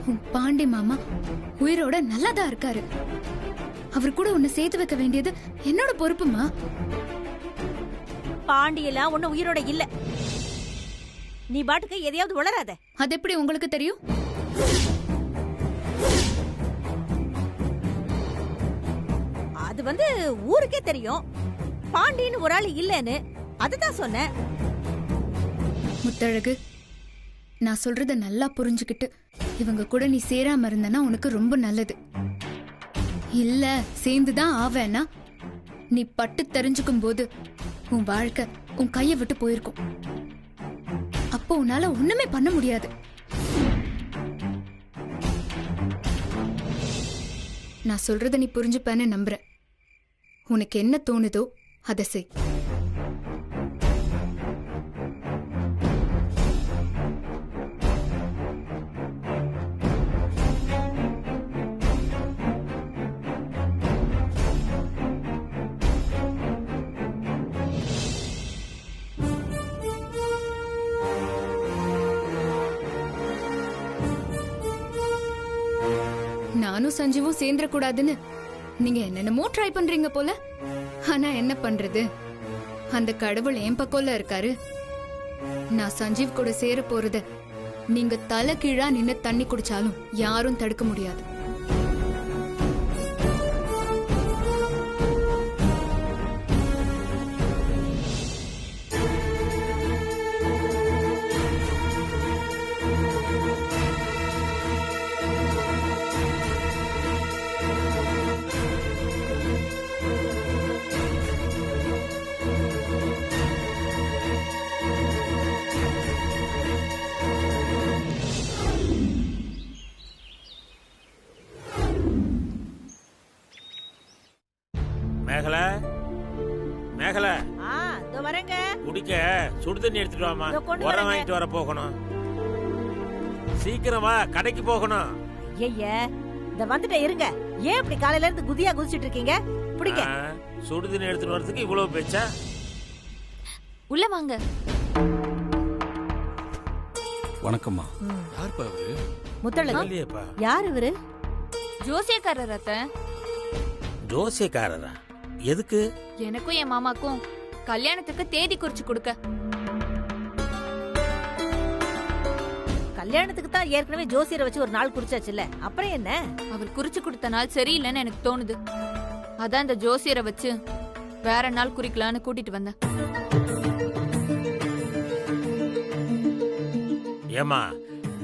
உன் பாண்டி மாமா உயிரோட நல்லாதான் இருக்காரு. அவர் கூட உன்னை சேர்த்து வைக்க வேண்டியது என்னோட பொறுப்புமா. பாண்டியெல்லாம் ஒண்ணு உயிரோட இல்ல. நீ பாட்டுக்கு எதையாவது உளராத. அது எப்படி உங்களுக்கு தெரியும்? அது ஊருக்கே தெரியும். பாண்டியன்னு ஒரு ஆள் இல்லன்னு அதுதான் சொன்னேன். முத்தழகு, நான் சொல்றத நல்லா புரிஞ்சுக்கிட்டு இவங்க கூட நீ சேராம இருந்தனா உனக்கு ரொம்ப நல்லது. இல்ல சேர்ந்துதான் ஆவேன்னா நீ பட்டு தெரிஞ்சுக்கும் போது உன் வாழ்க்கை உன் கைய விட்டு போயிருக்கும். அப்போ உன்னால ஒண்ணுமே பண்ண முடியாது. நான் சொல்றத நீ புரிஞ்சுப்பேன்னு நம்புறேன். உனக்கு என்ன தோணுதோ அதை செய். நானும் சஞ்சீவும் சேர்ந்துடக்கூடாதுன்னு நீங்க என்னென்னமோ ட்ரை பண்றீங்க போல. ஆனா என்ன பண்றது, அந்த கடவுள் என் பக்கம்ல இருக்காரு. நான் சஞ்சீவ் கூட சேர போறத நீங்க தலை கீழா நின்னு தண்ணி குடிச்சாலும் யாரும் தடுக்க முடியாது. மேகல மேகல இதோ வரேங்க. குடிக்க சுடு தண்ணி எடுத்துட்டு வாமா. உரம் வாங்கிட்டு வர போகணும். சீக்கிரமா கடைக்கு போகணும். ஐயா இந்த வந்துட்டே இருங்க. ஏன் இப்படி காலையில இருந்து குதியா குதிச்சிட்டு இருக்கீங்க? பிடிங்க. சுடு தண்ணி எடுத்துட்டு வரதுக்கு இவ்வளவு பேச்சா? உள்ள வாங்க. வணக்கம்மா. யார்ப்பா அவரு? முத்தழகு. யார் இவரு? ஜோசியக்காரர் அத்தை. ஜோசியக்காரரா? எதுக்கு? எனக்கும் என் மாமாக்கும் கல்யாணத்துக்கு தேதி குறிச்சு கொடுக்க. கல்யாணத்துக்கு தான் ஏற்கனவே ஜோசியரை வச்சு ஒரு நாள் குறிச்சாச்சுல்ல, அப்புறம் என்ன? அவர் குறிச்சு கொடுத்த நாள் சரியில்லைன்னு எனக்கு தோணுது. அதான் இந்த ஜோசியரை வச்சு வேற நாள் குறிக்கலான்னு கூட்டிட்டு வந்தேன். ஏமா,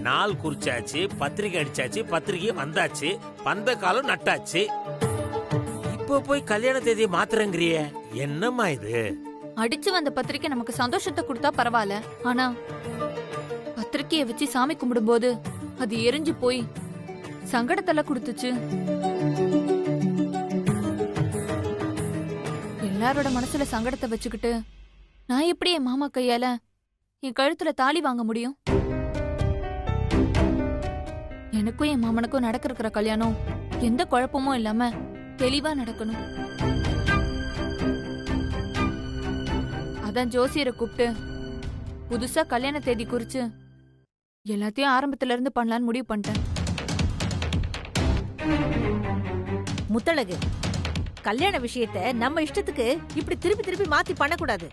நாள் குறிச்சாச்சு, பத்திரிகை அடிச்சாச்சு, பத்திரிகை வந்தாச்சு, பந்த காலம் நட்டாச்சு. இப்போ போய் கல்யாண தேதியை மாத்துறங்கிறிய, என்னம்மா இது? அடிச்சு வந்த பத்திரிக்கை நமக்கு சந்தோஷத்தை கொடுத்தா பரவாயில்ல. ஆனா பத்திரிக்கையை வச்சு சாமி கும்பிடும் போது அது எரிஞ்சு போய் சங்கடத்துல கொடுத்துச்சு. எல்லாரோட மனசுல சங்கடத்தை வச்சுக்கிட்டு நான் எப்படி என் மாமா கையால என் கழுத்துல தாலி வாங்க முடியும்? எனக்கும் என் மாமனுக்கும் நடக்கிற கல்யாணம் எந்த குழப்பமும் இல்லாம தெளிவா நடக்கணும். அதான் ஜோசியரை கூப்பிட்டு புதுசா கல்யாண தேதி குறிச்சு எல்லாத்தையும் ஆரம்பத்துல இருந்து பண்ணலான்னு முடிவு பண்ணிட்டேன். முத்தழகு, கல்யாண விஷயத்தை நம்ம இஷ்டத்துக்கு இப்படி திருப்பி திருப்பி மாத்தி பண்ணக்கூடாது.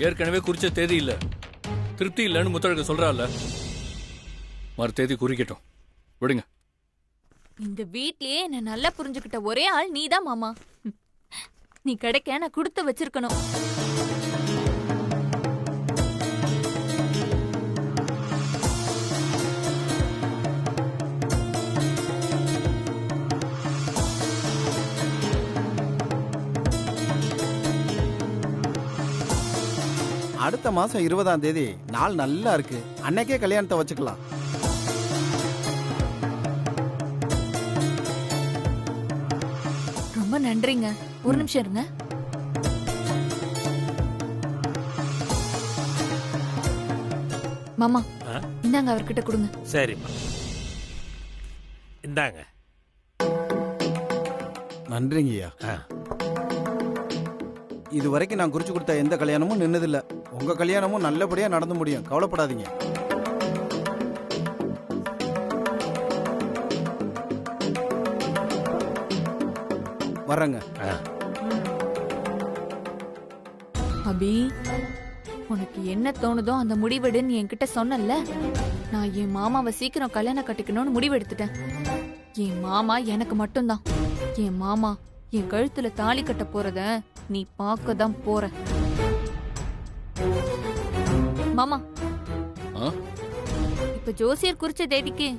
ஏற்கனவே குறிச்ச தேதி இல்ல, திருப்தி இல்லன்னு முத்தழகு சொல்றாள். மறு தேதி குறிக்கட்டும், விடுங்க. இந்த வீட்லயே என்ன நல்லா புரிஞ்சுக்கிட்ட ஒரே ஆள் நீதான் மாமா. நீ கிடைக்க நான் கொடுத்து வச்சிருக்கணும். அடுத்த மாசம் 20ஆம் தேதி நாள் நல்லா இருக்கு. அன்னைக்கே கல்யாணத்தை வச்சுக்கலாம். ரொம்ப நன்றிங்க. ஒரு நிமிஷம் இருங்க. மாமா, இந்தாங்க அவர்கிட்ட கொடுங்க. சரிம்மா, இந்தாங்க. நன்றிங்கய்யா. இது வரைக்கும் நான் குறிச்சு கொடுத்த எந்த கல்யாணமும் நின்னதில்ல. உங்க கல்யாணமும் நல்லபடியா நடந்து முடியும், கவலைப்படாதீங்க. வர்றேங்க. அபி, உனக்கு என்ன தோணுதோ அந்த முடிவெடுன்னு என்கிட்ட சொன்னல. நான் என் மாமாவை சீக்கிரம் கல்யாணம் கட்டிக்கணும்னு முடிவெடுத்துட்டேன். என் மாமா எனக்கு மட்டும்தான். என் மாமா என் கழுத்துல தாலி கட்ட போறத நீ பார்க்க தான் போற. மாமா, இப்ப ஜோசியர் குறிச்ச தேதிக்கு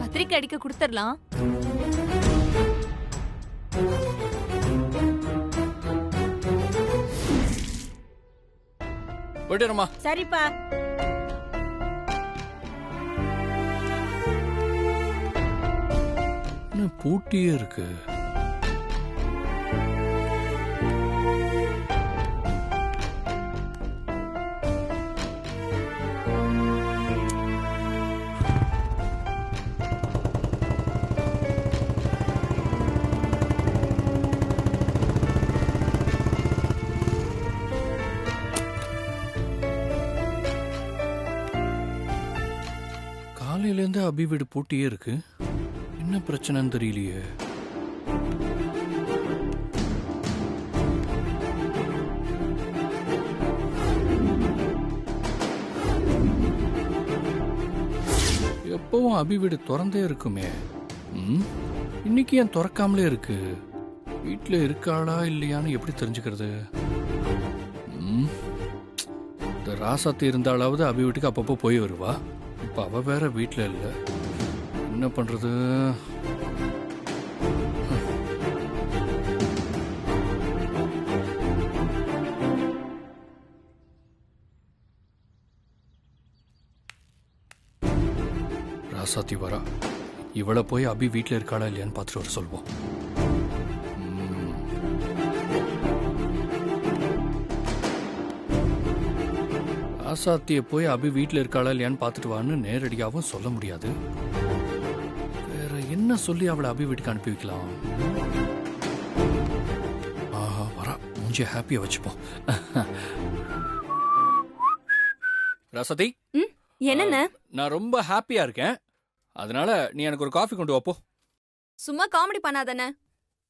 பத்திரிக்கை அடிக்க கொடுத்துடலாம். போயிட்டுமா. சரிப்பா. பூட்டியே இருக்கு. காலையிலேருந்து அபி வீடு பூட்டியே இருக்கு. என்ன பிரச்சனைன்னு தெரியலையே. எப்பவும் அபி வீடு திறந்தே இருக்குமே. இன்னைக்கு ஏன் திறக்காமலே இருக்கு? வீட்டுல இருக்காளா இல்லையான்னு எப்படி தெரிஞ்சுக்கிறது? இந்த ராசாத்தி இருந்தாலாவது அபி வீட்டுக்கு அப்பப்போ போய் வருவா. இப்ப அவ வேற வீட்டுல இல்ல. என்ன பண்றது? ராசாத்தி வரா. இவளை போய் அபி வீட்டுல இருக்காளா இல்லையான்னு பார்த்துட்டு வர சொல்வோம். ராசாத்தியை போய் அபி வீட்டுல இருக்காளா இல்லையான்னு பார்த்துட்டு வான்னு நேரடியாகவும் சொல்ல முடியாது. வேற என்ன சொல்லி அவளை அபி வீட்டுக்கு அனுப்பி வைக்கலாம்? ஆஹா, வரா. மூஞ்சிய ஹாப்பியா வச்சுப்போம். ராசாத்தி, என்னண்ணே? நான் ரொம்ப ஹாப்பியா இருக்கேன். அதனால நீ எனக்கு ஒரு காஃபி கொண்டு வாப்போ. சும்மா காமெடி பண்ணாதானே?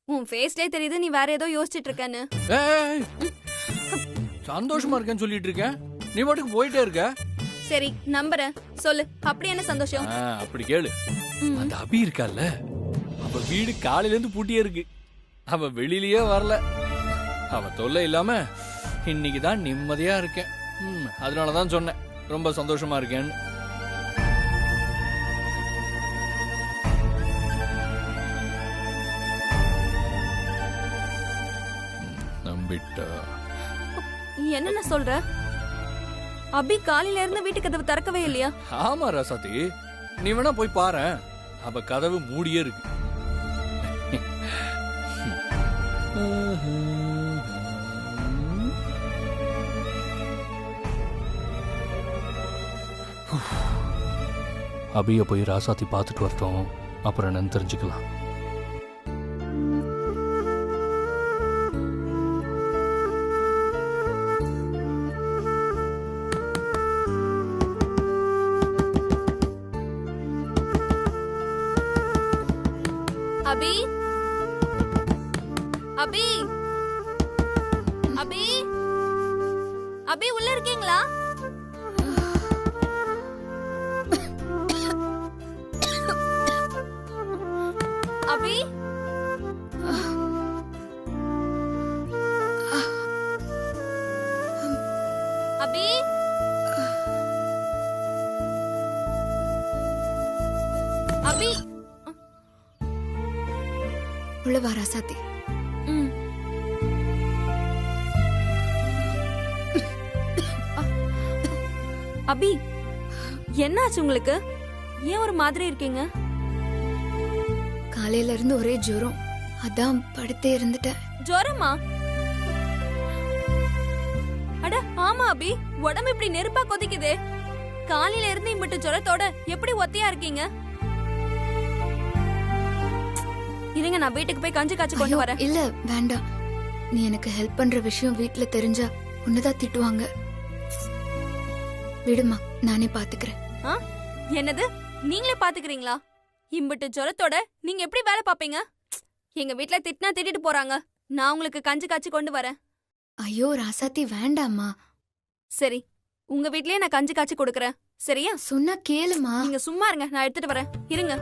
உன் ஃபேஸ்லயே தெரியுது நீ வேற ஏதோ யோசிச்சுட்டு இருக்கேன்னு. சந்தோஷமா இருக்கேன்னு சொல்லிட்டு இருக்கேன். நீ பாட்டுக்கு போயிட்டே இருக்க. சரி, நம்புறேன். சொல்லு, அப்படி என்ன சந்தோஷம்? அப்படி கேளு. அந்த அபி இருக்கால, அவ வீடு காலையில இருந்து பூட்டியே இருக்கு. அவ வெளியிலயே வரல. அவ தொல்லை இல்லாம இன்னைக்குதான் நிம்மதியா இருக்கேன். அதனாலதான் சொன்னேன் ரொம்ப சந்தோஷமா இருக்கேன்னு. நம்பிட்டா? என்னென்ன சொல்ற? அபி காலையில இருந்து வீட்டு கதவு திறக்கவே இல்லையா? ஆமா ராசாத்தி, நீ வேணா போய் பாரு. அவ கதவு மூடியே இருக்கு. அபிய போய் ராசாத்தி பார்த்துட்டு வரட்டும், அப்புறம் என்னன்னு தெரிஞ்சுக்கலாம். அபி, அபி, அபி, அபி, உள்ள இருக்கீங்களா? அபி, அபி, அபி. உள்ள வா ராசாத்தி. அபி, என்னாச்சு உங்களுக்கு? ஏன் ஒரு மாதிரி இருக்கீங்க? காலையில இருந்து ஒரே ஜுரம், அதான் படுத்தே இருந்துட்டேன். ஜுரமா? அட ஆமா அபி, உடம்பு இப்படி நெருப்பா கொதிக்குது. காலையில இருந்து இம்பிட்டு ஜுரத்தோட எப்படி ஒத்தையா இருக்கீங்க? இருங்க, நான் வீட்டுக்கு போய் கஞ்சி காய்ச்சி கொண்டு வரேன். இல்ல வேண்டாம், நீ எனக்கு ஹெல்ப் பண்ற விஷயம் வீட்டுல தெரிஞ்சா உன்னதான் திட்டுவாங்க. விடுமா, நானே பாத்துக்கிறேன். என்னது, நீங்களே பாத்துக்கிறீங்களா? இம்பிட்டு ஜுரத்தோட நீங்க எப்படி வேலை பாப்பீங்க? எங்க வீட்ல திட்டினா திட்டிட்டு போறாங்க. நான் உங்களுக்கு கஞ்சி காய்ச்சி கொண்டு வரேன். ஐயோ ராசாத்தி வேண்டாம்மா. சரி, உங்க வீட்லயே நான் கஞ்சி காய்ச்சி கொடுக்கறேன். சரியா? சொன்னா கேளுமா. நீங்க சும்மா இருங்க, நான் எடுத்துட்டு வரேன். இருங்க.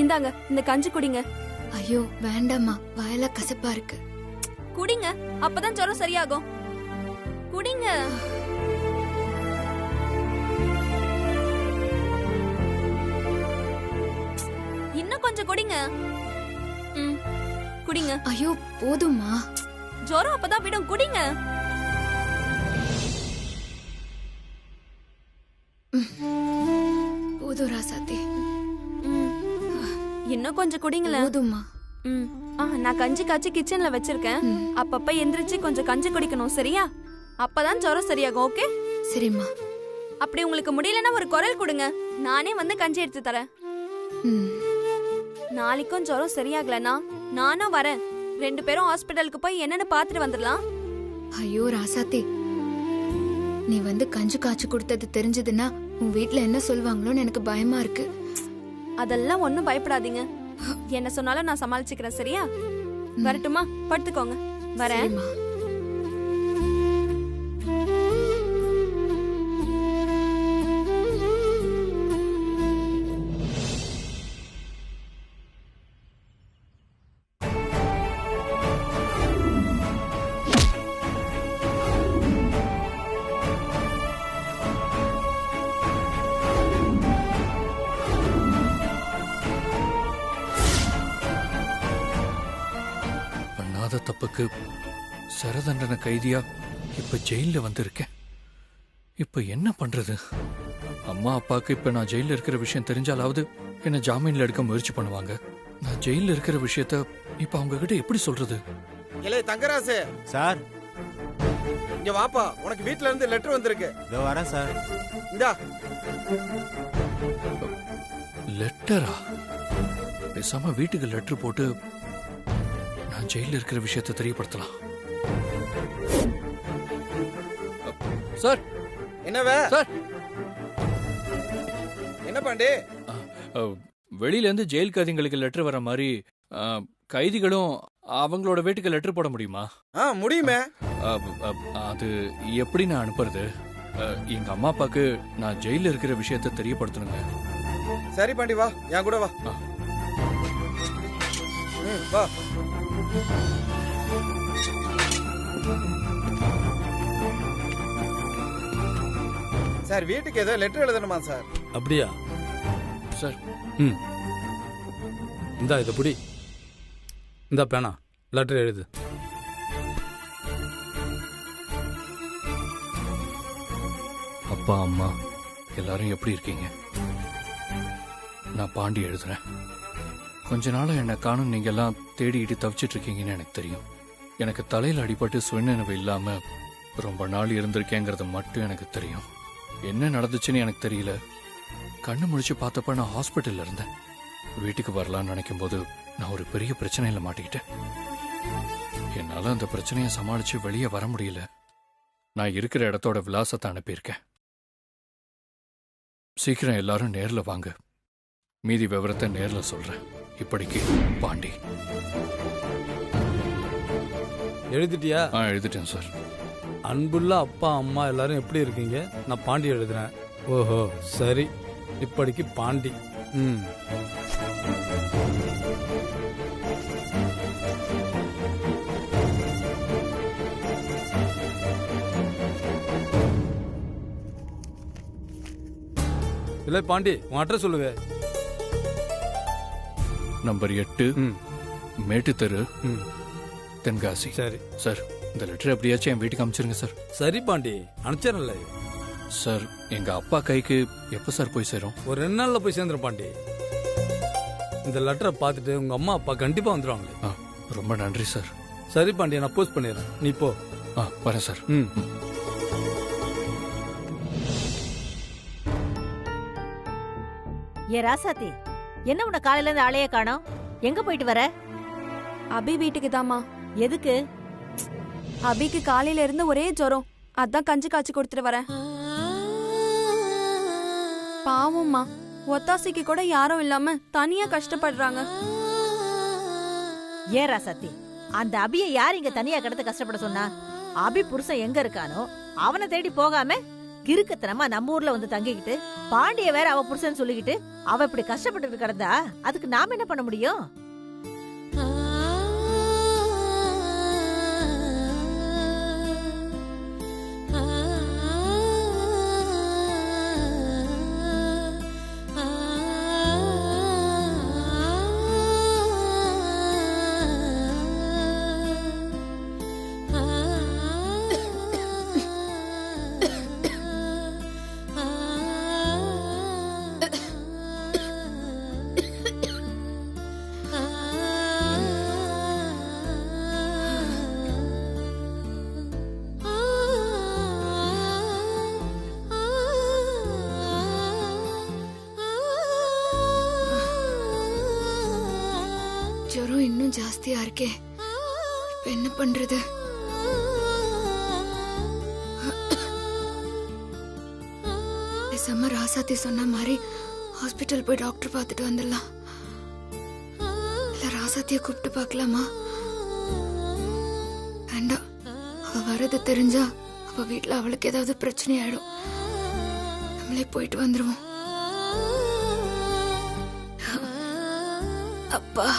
இந்தாங்க, இந்த கஞ்சி குடிங்க. ஐயோ வேண்டாம்மா, வாயில கசப்பா இருக்கு. குடிங்க, அப்பதான் ஜுரம் சரியாகும். குடிங்க. இன்னும் கொஞ்சம் குடிங்க. குடிங்க. ஐயோ போதும்மா. ஜுரம் அப்பதான் விடும். குடிங்க. போதும் ராசாத்தி. இன்னும் கொஞ்சம் குடிங்களேன். போதும்மா. நான் கஞ்சி காய்ச்சி கிச்சன்ல வச்சிருக்கேன். அப்பப்ப எந்திரிச்சு கொஞ்சம் கஞ்சி குடிக்கணும். சரியா? அப்பதான் ஜுரம் சரியாகும். ஓகே? சரிம்மா. அப்படி உங்களுக்கு முடியலன்னா ஒரு குரல் கொடுங்க, நானே வந்து கஞ்சி எடுத்து தரேன். நாளைக்கும் ஜுரம் சரியாகலனா நானும் வரேன். 2 பேரும் ஹாஸ்பிடலுக்கு போய் என்னன்னு பாத்துட்டு வந்துடலாம். ஐயோ ராசாத்தி, நீ வந்து கஞ்சி காய்ச்சி கொடுத்தது தெரிஞ்சதுன்னா உன் வீட்ல என்ன சொல்லுவாங்களோன்னு எனக்கு பயமா இருக்கு. அதெல்லாம் ஒண்ணும் பயப்படாதீங்க. என்ன சொன்னாலும் நான் சமாளிச்சுக்கிறேன். சரியா? வரட்டுமா? படுத்துக்கோங்க. வரேன். தப்புக்கு சரதண்டன கைதியா இப்ப ஜெயில வந்திருக்கேன். இப்ப என்ன பண்றது? அம்மா அப்பாவுக்கு இப்ப நான் ஜெயில இருக்கிற விஷயம் தெரிஞ்சாலாவது என்ன ஜாமீன்ல எடுக்க முயற்சி பண்ணுவாங்க. நான் ஜெயில இருக்கிற விஷயத்த இப்ப அவங்க கிட்ட எப்படி சொல்றது? இளைய தங்கராசு சார், இங்க வாப்பா, உனக்கு வீட்ல இருந்து லெட்டர் வந்திருக்கு. இதோ வரேன் சார். இந்தா. லெட்டரா? பேசாம வீட்டுக்கு லெட்டர் போட்டு நான் ஜெயில இருக்கிற விஷயத்தை தெரியப்படுத்தலாம். சார், என்னவே சார், என்ன பாண்டி? வெளியில இருந்து ஜெயில் கைதிகளுக்கு லெட்டர் வர மாதிரி கைதிகளும் அவங்களோட வீட்டுக்கு லெட்டர் போட முடியுமா? முடியுமே. அது எப்படி நான் அனுப்புறது? எங்க அம்மா அப்பாக்கு நான் ஜெயில இருக்கிற விஷயத்தை தெரியப்படுத்தணுங்க. சரி பாண்டி, வா, என் கூட வா. வா. சார், வீட்டுக்கு ஏதோ லெட்டர் எழுதணுமா சார்? அப்படியா சார்? இந்தா இதை புடி. இந்தா பேனா, லெட்டர் எழுது. அப்பா அம்மா எல்லாரும் எப்படி இருக்கீங்க? நான் பாண்டி எழுதுறேன். கொஞ்ச நாளா என்னை காணும் நீங்க எல்லாம் தேடிட்டு தவிச்சிட்டு இருக்கீங்கன்னு எனக்கு தெரியும். எனக்கு தலையில அடிபட்டு சுயநினைவு இல்லாம ரொம்ப நாள் இருந்திருக்கேங்கிறது மட்டும் எனக்கு தெரியும். என்ன நடந்துச்சுன்னு எனக்கு தெரியல. கண்ணு முழிச்சு பார்த்தப்ப நான் ஹாஸ்பிட்டல்ல இருந்தேன். வீட்டுக்கு வரலான்னு நினைக்கும் போது நான் ஒரு பெரிய பிரச்சனையில மாட்டிக்கிட்டேன். என்னால அந்த பிரச்சனையை சமாளிச்சு வெளியே வர முடியல. நான் இருக்கிற இடத்தோட விலாசத்தை அனுப்பியிருக்கேன். சீக்கிரம் எல்லாரும் நேர்ல வாங்க. மீதி விவரத்தை நேர்ல சொல்றேன். இப்படிக்கு பாண்டி. எழுதிட்டியா? எழுதிட்டேன் சார். அன்புள்ள அப்பா அம்மா எல்லாரும் எப்படி இருக்கீங்க? நான் பாண்டி எழுதுறேன். ஓஹோ, சரி. இப்படிக்கு பாண்டி. இல்ல பாண்டி உன் அட்ரஸ் சொல்லுவே. நம்பர் 8 ம் மேட்டு தெரு, ம் தென்காசி. சரி சார் இந்த லெட்டர் எப்படியாச்சும் என் வீட்டுக்கு அனுப்பிச்சிருங்க சார். சரி பாண்டி அனுப்பிச்சிடல. சார் எங்க அப்பா கைக்கு எப்ப சார் போய் சேரும்? ஒரு 2 நாள்ல போய் சேர்ந்துரும் பாண்டி. இந்த லெட்டரை பார்த்துட்டு உங்க அம்மா அப்பா கண்டிப்பா வந்துருவாங்க. ரொம்ப நன்றி சார். சரி பாண்டி நான் போஸ்ட் பண்ணிடுறேன், நீ போ. வரேன் சார். ம் ஏ ராசாத்தி, என்ன உன்னை காலையில இருந்து ஆளையே காணோம்? எங்க போயிட்டு வர? அபி வீட்டுக்கு தாமா. எதுக்கு? அபிக்கு காலையில இருந்து ஒரே ஜுரம், அதான் கஞ்சி காய்ச்சி கொடுத்துட்டு வரேன். பாவம்மா, ஒத்தாசைக்கு கூட யாரும் இல்லாம தனியா கஷ்டப்படுறாங்க. ஏ ராசாத்தி, அந்த அபியை யார் இங்க தனியா கிடந்து கஷ்டப்பட சொன்னா? அபி புருஷன் எங்க இருக்கானோ அவனை தேடி போகாம கிறுக்குத்தனமா நம்ம ஊர்ல வந்து தங்கிக்கிட்டு பாண்டிய வேற அவ புருஷன் சொல்லிக்கிட்டு அவ இப்படி கஷ்டப்பட்டு கிடந்தா அதுக்கு நாம என்ன பண்ண முடியும்? ஜுரம் இன்னும் ஜாஸ்தியா இருக்கே, இப்ப என்ன பண்றது? பேசாம ராசாத்தி சொன்ன மாதிரி ஹாஸ்பிட்டல் போய் டாக்டர் பார்த்துட்டு வந்துடலாம். இல்ல ராசாத்திய கூப்பிட்டு பார்க்கலாமா? வேண்டாம், அவ வரது தெரிஞ்சா அவ வீட்டுல அவளுக்கு ஏதாவது பிரச்சனை ஆயிடும். நம்மளே போயிட்டு வந்துருவோம். அப்பா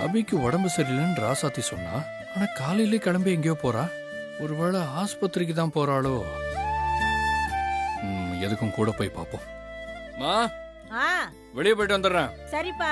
அபிக்கு உடம்பு சரியில்லைன்னு ராசாத்தி சொன்னா, ஆனா காலையிலே கிளம்பி எங்கேயோ போறா. ஒருவேளை ஆஸ்பத்திரிக்கு தான் போறாளோ? எதுக்கும் கூட போய் பாப்போம். மா, வெளியே போயிட்டு வந்துடுறேன். சரிப்பா.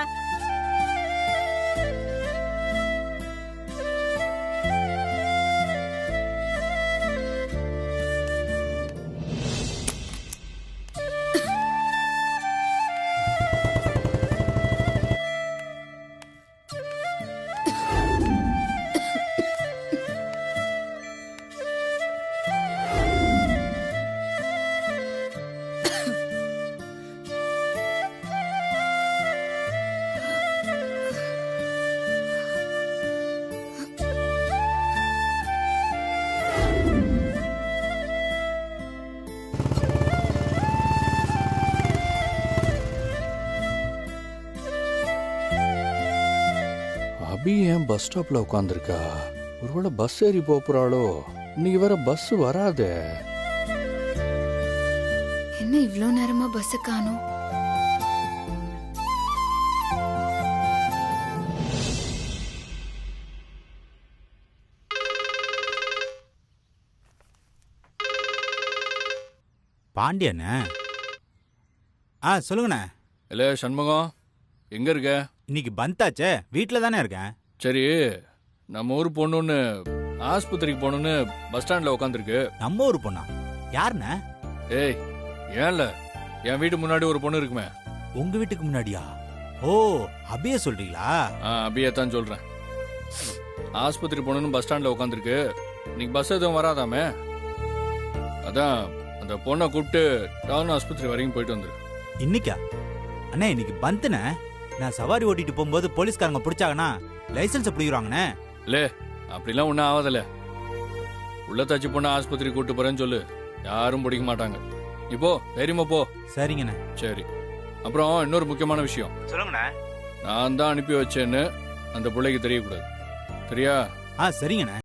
அபி ஏன் பஸ் ஸ்டாப்ல உட்காந்துருக்கா? ஒருவேளை பஸ் ஏறி போறாளோ? இன்னைக்கு வேற பஸ் வராதே. என்ன இவ்ளோ நேரமா பஸ் காணோம்? பாண்டியண்ணே. சொல்லுங்கண்ணே. இல்ல சண்முகம், எங்க இருக்க? இன்னைக்கு பந்தாச்சே, வீட்டுல தானே இருக்கேன். சரி, நம்ம ஊர் பொண்ணுன்னு ஆஸ்பத்திரிக்கு போகணும்னு பஸ் ஸ்டாண்ட்ல உட்காந்துருக்கு. நம்ம ஊர் பொண்ணா? யாருண்ணே? ஏய், ஏன்ல என் வீட்டு முன்னாடி ஒரு பொண்ணு இருக்குமே. உங்க வீட்டுக்கு முன்னாடியா? ஓ, அபிய சொல்றீங்களா? அபியே தான் சொல்றேன். ஆஸ்பத்திரி போகணும்னு பஸ் ஸ்டாண்ட்ல உட்காந்துருக்கு. இன்னைக்கு பஸ் எதுவும் வராதாமே. அதான் அந்த பொண்ணை கூப்பிட்டு டவுன் ஆஸ்பத்திரி வரைக்கும் போயிட்டு வந்துரு. இன்னைக்கா? அண்ணே இன்னைக்கு பந்துண்ணே. நான் சவாரி ஓட்டிட்டு போகும்போது போலீஸ்காரங்க பிடிச்சாங்கன்னா லைசன்ஸ் பிடிக்கிறாங்கண்ணே. இல்ல அப்படிலாம் ஒன்றும் ஆகாதல்ல. உள்ள தச்சு பொண்ணு ஆஸ்பத்திரி கூட்டு போறேன்னு சொல்லு. யாரும் பிடிக்க மாட்டாங்க. இப்போ தைரியமா போ. சரிங்கண்ணே. சரி. அப்புறம் இன்னொரு முக்கியமான விஷயம். சொல்லுங்கண்ணே. நான் தான் அனுப்பி வச்சேன்னு அந்த பிள்ளைக்கு தெரியக்கூடாது. சரியா? சரிங்கண்ணே.